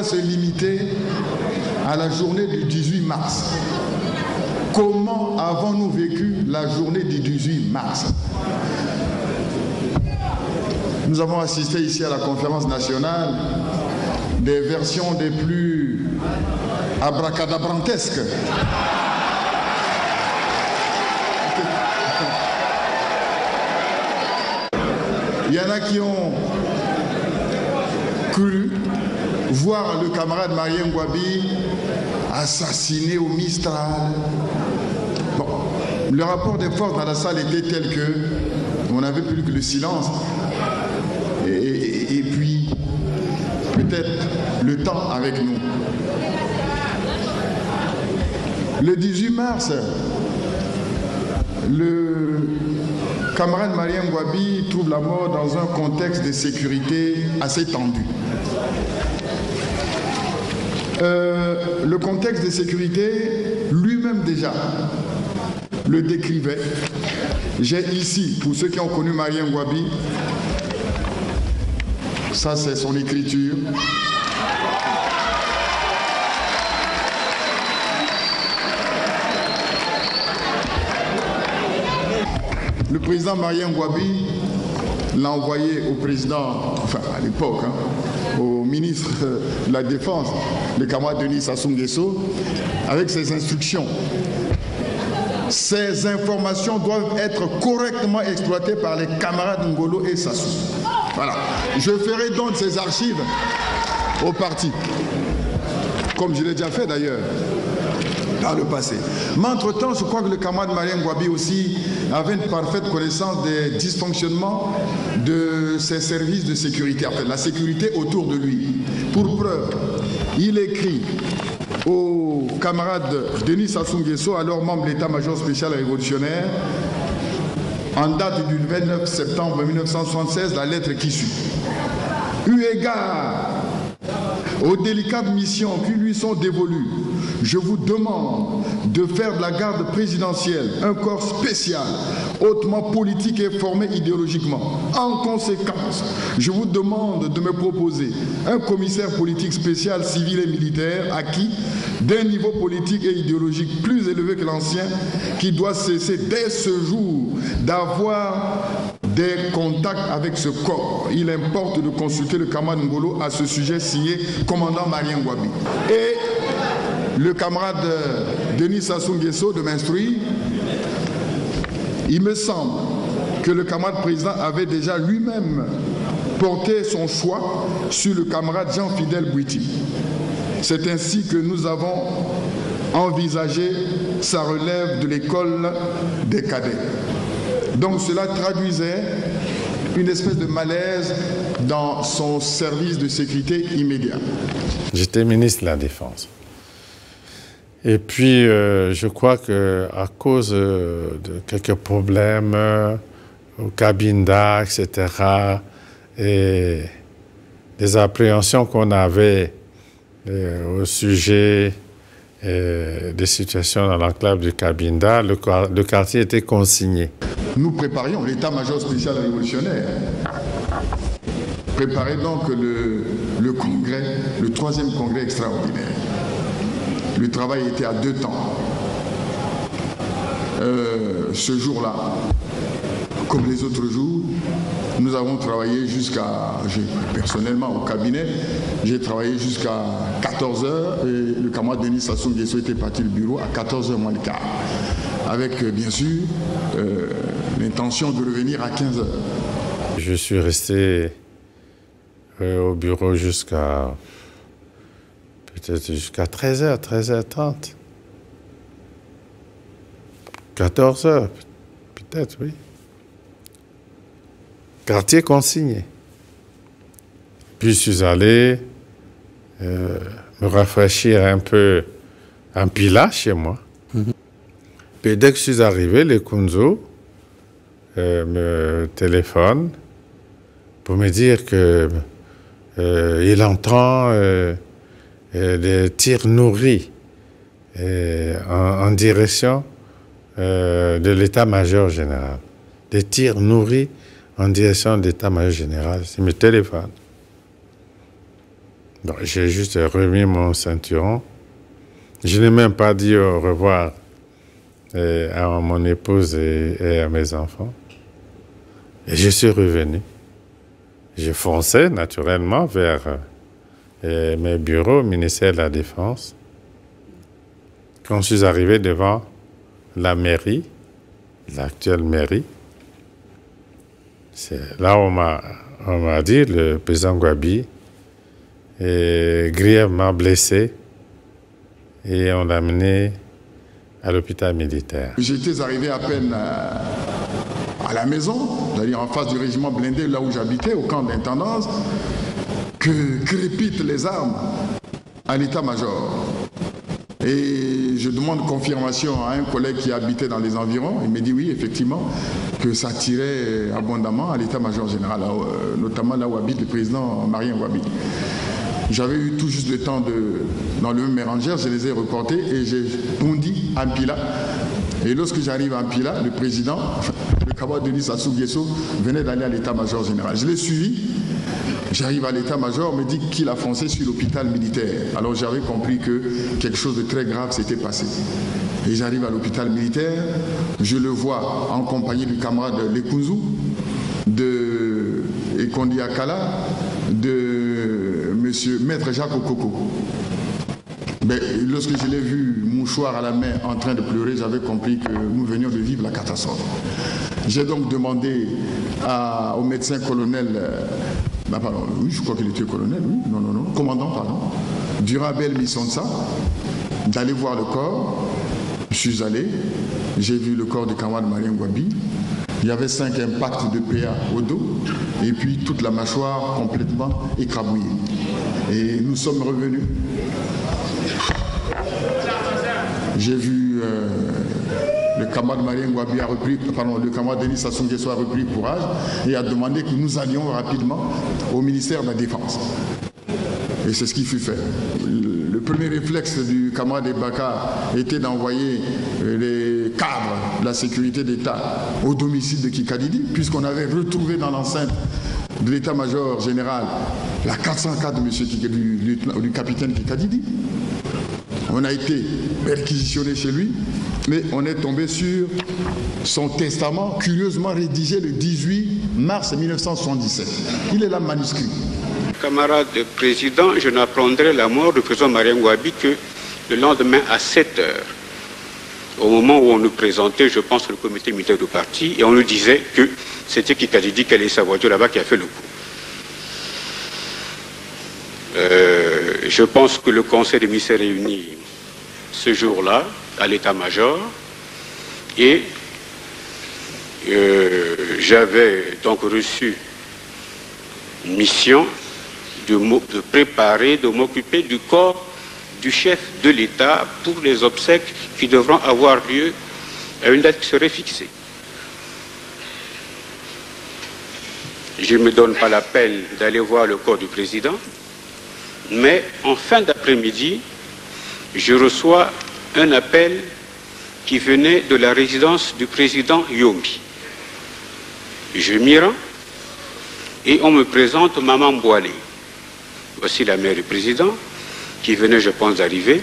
va se limiter à la journée du 18 mars. Comment avons-nous vécu la journée du 18 mars? Nous avons assisté ici à la conférence nationale des versions des plus abracadabrantesques. Il y en a qui ont cru voir le camarade Marien Ngouabi assassiné au Mistral. Bon, le rapport des forces dans la salle était tel que on n'avait plus que le silence et puis peut-être le temps avec nous. Le 18 mars, le camarade Marien Ngouabi trouve la mort dans un contexte de sécurité assez tendu. Le contexte de sécurité, lui-même déjà, le décrivait. J'ai ici, pour ceux qui ont connu Marien Ngouabi, ça c'est son écriture. Le président Marien Ngouabi l'a envoyé au président, enfin à l'époque, au ministre de la Défense, le camarade Denis Sassou Nguesso, avec ses instructions. Ces informations doivent être correctement exploitées par les camarades Ngolo et Sassou. Voilà. Je ferai donc ces archives au parti, comme je l'ai déjà fait d'ailleurs dans le passé. Mais entre-temps, je crois que le camarade Marien Ngouabi aussi avait une parfaite connaissance des dysfonctionnements de ses services de sécurité, en fait, la sécurité autour de lui. Pour preuve, il écrit au camarade Denis Sassou Nguesso, alors membre de l'état-major spécial révolutionnaire, en date du 29 septembre 1976, la lettre qui suit. Eu égard aux délicates missions qui lui sont dévolues, je vous demande de faire de la garde présidentielle un corps spécial, hautement politique et formé idéologiquement. En conséquence, je vous demande de me proposer un commissaire politique spécial, civil et militaire, acquis d'un niveau politique et idéologique plus élevé que l'ancien, qui doit cesser dès ce jour d'avoir des contacts avec ce corps. Il importe de consulter le camarade Ngolo à ce sujet, signé commandant Marien Ngouabi. Et le camarade Denis Sassou Nguesso de m'instruire. Il me semble que le camarade président avait déjà lui-même porté son choix sur le camarade Jean-Fidèle Bouiti. C'est ainsi que nous avons envisagé sa relève de l'école des cadets. Donc cela traduisait une espèce de malaise dans son service de sécurité immédiat. J'étais ministre de la Défense. Et puis, je crois qu'à cause de quelques problèmes au Cabinda, etc., et des appréhensions qu'on avait au sujet des situations dans l'enclave du Cabinda, le quartier était consigné. Nous préparions l'état-major spécial révolutionnaire. Préparait donc le congrès, le 3e congrès extraordinaire. Le travail était à 2 temps. Ce jour-là, comme les autres jours, nous avons travaillé personnellement au cabinet, j'ai travaillé jusqu'à 14 h et le camarade Denis Sassou Nguesso était parti du bureau à 14 h moins le quart. Avec bien sûr l'intention de revenir à 15 h. Je suis resté au bureau jusqu'à peut-être jusqu'à 13 h, 13h30. 14 h, peut-être, oui. Quartier consigné. Puis je suis allé me rafraîchir un peu en Pila chez moi. Puis dès que je suis arrivé, les Kunzo me téléphonent pour me dire que il entend des tirs nourris en direction de l'état-major général. Des tirs nourris en direction de l'état-major général. C'est mes téléphones. Donc, j'ai juste remis mon ceinturon. Je n'ai même pas dit au revoir à mon épouse et à mes enfants. Et je suis revenu. Je fonçais naturellement vers mes bureaux au ministère de la Défense. Quand je suis arrivé devant la mairie, l'actuelle mairie, c'est là où on m'a dit, le président Gwabi est grièvement blessé et on l'a amené à l'hôpital militaire. J'étais arrivé à peine à la maison, c'est-à-dire en face du régiment blindé, là où j'habitais, au camp d'intendance, que crépitent les armes à l'état-major. Et je demande confirmation à un collègue qui habitait dans les environs. Il me dit oui, effectivement, que ça tirait abondamment à l'état-major général, notamment là où habite le président Marien Gwabi. J'avais eu tout juste le temps dans le même mérangère, je les ai reportés et j'ai bondi à Mpila. Et lorsque j'arrive à Mpila, le président, le camarade Denis Sassou Nguesso, venait d'aller à l'état-major général. Je l'ai suivi. J'arrive à l'état-major, on me dit qu'il a foncé sur l'hôpital militaire. Alors j'avais compris que quelque chose de très grave s'était passé. Et j'arrive à l'hôpital militaire, je le vois en compagnie du camarade Lekunzu, de Ekondi Akala, de monsieur Maître Jacques Okoko. Mais lorsque je l'ai vu, mouchoir à la main, en train de pleurer, j'avais compris que nous venions de vivre la catastrophe. J'ai donc demandé au médecin colonel, pardon, oui, je crois qu'il était colonel, oui, non, commandant, pardon, Durabel Missonsa, d'aller voir le corps. Je suis allé, j'ai vu le corps du camarade Marien Gwabi. Il y avait 5 impacts de PA au dos et puis toute la mâchoire complètement écrabouillée. Et nous sommes revenus. J'ai vu le camarade Marien Gwabi a repris, pardon, le camarade Denis Sassou Nguesso a repris courage et a demandé que nous allions rapidement au ministère de la Défense. Et c'est ce qui fut fait. Le premier réflexe du camarade Ebaka était d'envoyer les cadres de la sécurité d'État au domicile de Kikadidi, puisqu'on avait retrouvé dans l'enceinte de l'état-major général la 404 du capitaine Kikadidi. On a été perquisitionné chez lui, mais on est tombé sur son testament curieusement rédigé le 18 mars 1977. Il est là manuscrit. Camarade président, je n'apprendrai la mort du président Marien Gwabi que le lendemain à 7 heures. Au moment où on nous présentait, je pense, le comité militaire du parti, et on nous disait que c'était Kikadidi qui allait sa voiture là-bas qui a fait le coup. Je pense que le conseil des ministres s'est réuni ce jour-là à l'état-major et j'avais donc reçu une mission de préparer, de m'occuper du corps du chef de l'État pour les obsèques qui devront avoir lieu à une date qui serait fixée. Je ne me donne pas la peine d'aller voir le corps du président, mais en fin d'après-midi, je reçois un appel qui venait de la résidence du président Yombi. Je m'y rends et on me présente Maman Boalé. Voici la mère du président qui venait, je pense, d'arriver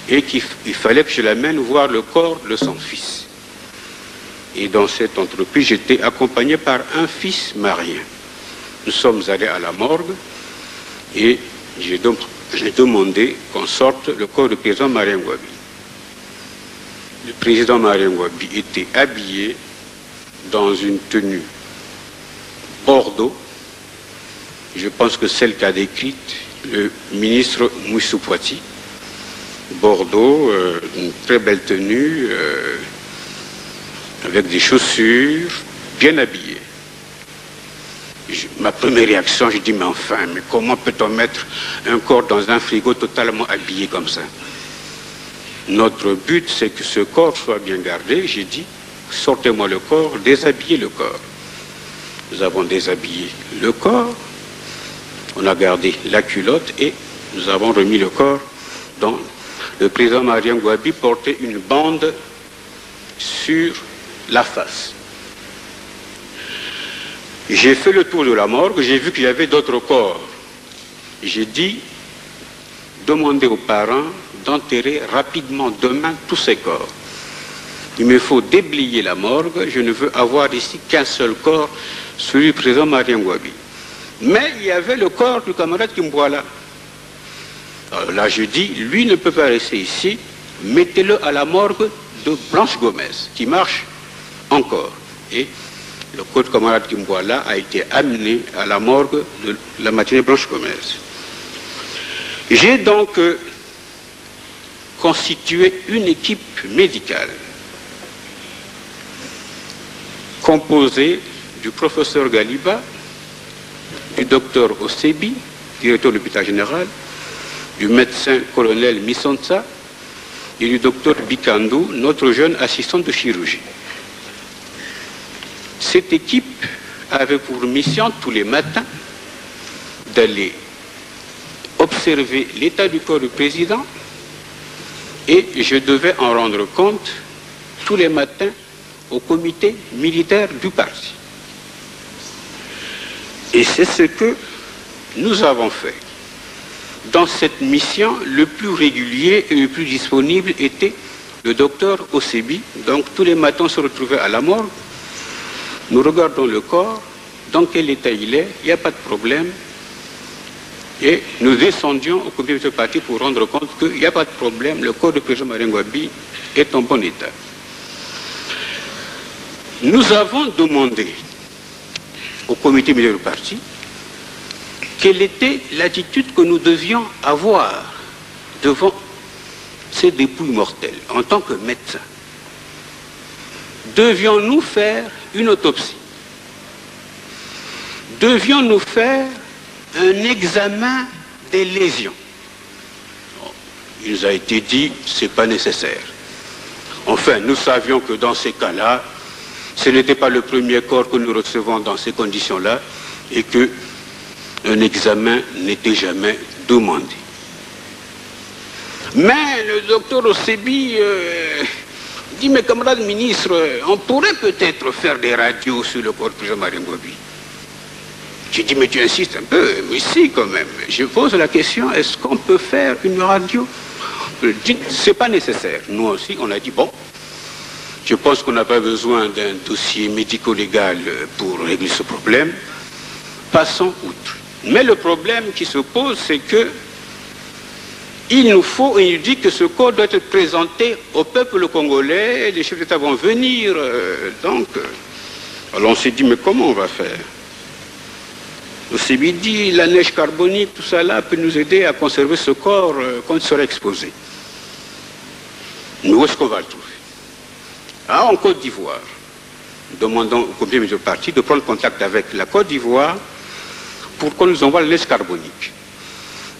et qu'il fallait que je l'amène voir le corps de son fils. Et dans cette entreprise, j'étais accompagné par un fils marien. Nous sommes allés à la morgue et j'ai demandé qu'on sorte le corps du président Marien Gwabi. Le président Marien Gwabi était habillé dans une tenue bordeaux. Je pense que celle qu'a décrite le ministre Moussou Poiti. Bordeaux, une très belle tenue, avec des chaussures, bien habillé. Ma première réaction, je dis, mais enfin, mais comment peut-on mettre un corps dans un frigo totalement habillé comme ça? Notre but, c'est que ce corps soit bien gardé. J'ai dit, sortez-moi le corps, déshabillez le corps. Nous avons déshabillé le corps, on a gardé la culotte et nous avons remis le corps dans... Le président Marien Gwabi portait une bande sur la face. J'ai fait le tour de la morgue, j'ai vu qu'il y avait d'autres corps. J'ai dit demander aux parents d'enterrer rapidement demain tous ces corps. Il me faut déblayer la morgue, je ne veux avoir ici qu'un seul corps, celui du président Marien Ngouabi. Mais il y avait le corps du camarade Kimboala. Alors là, je dis, lui ne peut pas rester ici, mettez-le à la morgue de Blanche Gomez, qui marche encore. Et le corps du camarade Kimboala a été amené à la morgue de la matinée Blanche Gomez. J'ai donc constitué une équipe médicale composée du professeur Galiba, du docteur Osebi, directeur de l'hôpital général, du médecin colonel Misonsa et du docteur Bikandou, notre jeune assistant de chirurgie. Cette équipe avait pour mission tous les matins d'aller observer l'état du corps du président et je devais en rendre compte tous les matins au comité militaire du parti. Et c'est ce que nous avons fait. Dans cette mission, le plus régulier et le plus disponible était le docteur Osebi. Donc tous les matins, on se retrouvait à la morgue. Nous regardons le corps, dans quel état il est, il n'y a pas de problème. Et nous descendions au comité de parti pour rendre compte qu'il n'y a pas de problème, le corps du président Marien Ngouabi est en bon état. Nous avons demandé au comité militaire du parti quelle était l'attitude que nous devions avoir devant ces dépouilles mortelles en tant que médecins. Devions-nous faire une autopsie? Devions-nous faire un examen des lésions? Il nous a été dit, ce n'est pas nécessaire. Enfin, nous savions que dans ces cas-là, ce n'était pas le premier corps que nous recevons dans ces conditions-là et qu'un examen n'était jamais demandé. Mais le docteur Osebi dit, mes camarades ministres, on pourrait peut-être faire des radios sur le corps du président Marien Ngouabi. J'ai dit, mais tu insistes un peu, mais si quand même. Je pose la question, est-ce qu'on peut faire une radio? C'est pas nécessaire. Nous aussi, on a dit, bon, je pense qu'on n'a pas besoin d'un dossier médico-légal pour régler ce problème. Passons outre. Mais le problème qui se pose, c'est que il nous faut, et il dit que ce corps doit être présenté au peuple congolais, et les chefs d'État vont venir. Alors on s'est dit, mais comment on va faire? On s'est dit, la neige carbonique, tout ça là, peut nous aider à conserver ce corps quand il sera exposé. Mais où est-ce qu'on va le trouver? Ah, en Côte d'Ivoire. Nous demandons au comité militaire du parti de prendre contact avec la Côte d'Ivoire pour qu'on nous envoie la neige carbonique.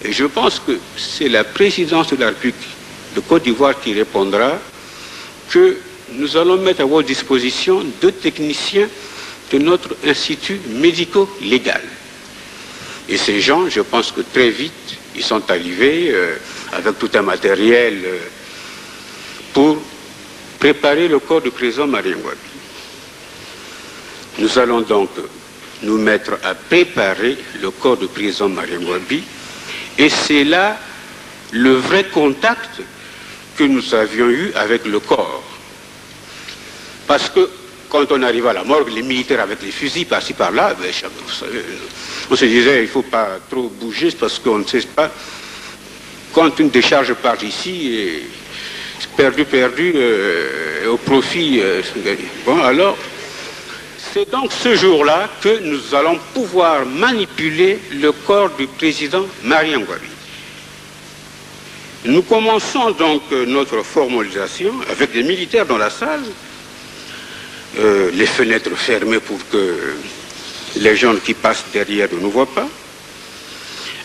Et je pense que c'est la présidence de la République de Côte d'Ivoire qui répondra que nous allons mettre à votre disposition 2 techniciens de notre institut médico-légal. Et ces gens, je pense que très vite, ils sont arrivés avec tout un matériel pour préparer le corps du président Marien Ngouabi. Nous allons donc nous mettre à préparer le corps du président Marien Ngouabi. Et c'est là le vrai contact que nous avions eu avec le corps. Parce que quand on arrive à la morgue, les militaires avec les fusils par-ci par-là, ben, vous savez, on se disait il ne faut pas trop bouger parce qu'on ne sait pas. Quand une décharge part ici, et perdu, au profit. Bon, alors, c'est donc ce jour-là que nous allons pouvoir manipuler le corps du président Marien Ngouabi. Nous commençons donc notre formalisation avec des militaires dans la salle, les fenêtres fermées pour que les gens qui passent derrière ne nous voient pas.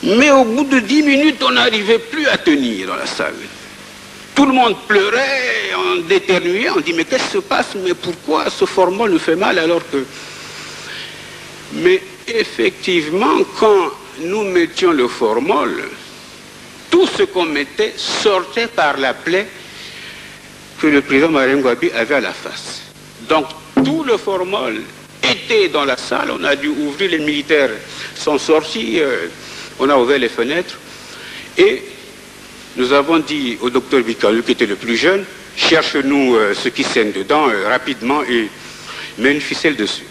Mais au bout de 10 minutes, on n'arrivait plus à tenir dans la salle. Tout le monde pleurait, on éternuait, on dit mais qu'est-ce qui se passe? Mais pourquoi ce formol nous fait mal alors que... Mais effectivement, quand nous mettions le formol, tout ce qu'on mettait sortait par la plaie que le président Marien Ngouabi avait à la face. Donc tout le formol était dans la salle, on a dû ouvrir, les militaires sont sortis, on a ouvert les fenêtres et nous avons dit au docteur Bikandou, qui était le plus jeune, cherche-nous ce qui saigne dedans rapidement et met une ficelle dessus.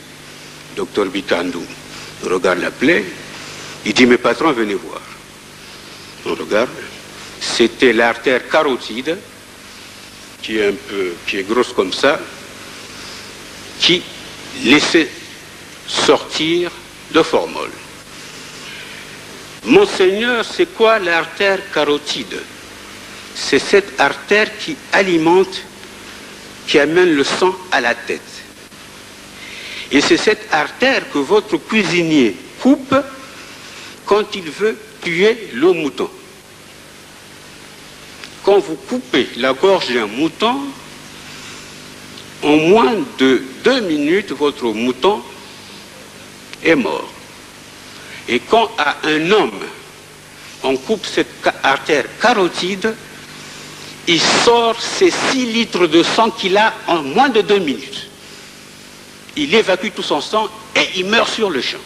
Docteur Bikandou regarde la plaie, il dit, mais patron, venez voir. On regarde, c'était l'artère carotide, qui est grosse comme ça, qui laissait sortir de formol. Monseigneur, c'est quoi l'artère carotide? C'est cette artère qui alimente, qui amène le sang à la tête. Et c'est cette artère que votre cuisinier coupe quand il veut tuer le mouton. Quand vous coupez la gorge d'un mouton, en moins de 2 minutes, votre mouton est mort. Et quand à un homme, on coupe cette artère carotide, il sort ces 6 litres de sang qu'il a en moins de 2 minutes. Il évacue tout son sang et il meurt sur le champ.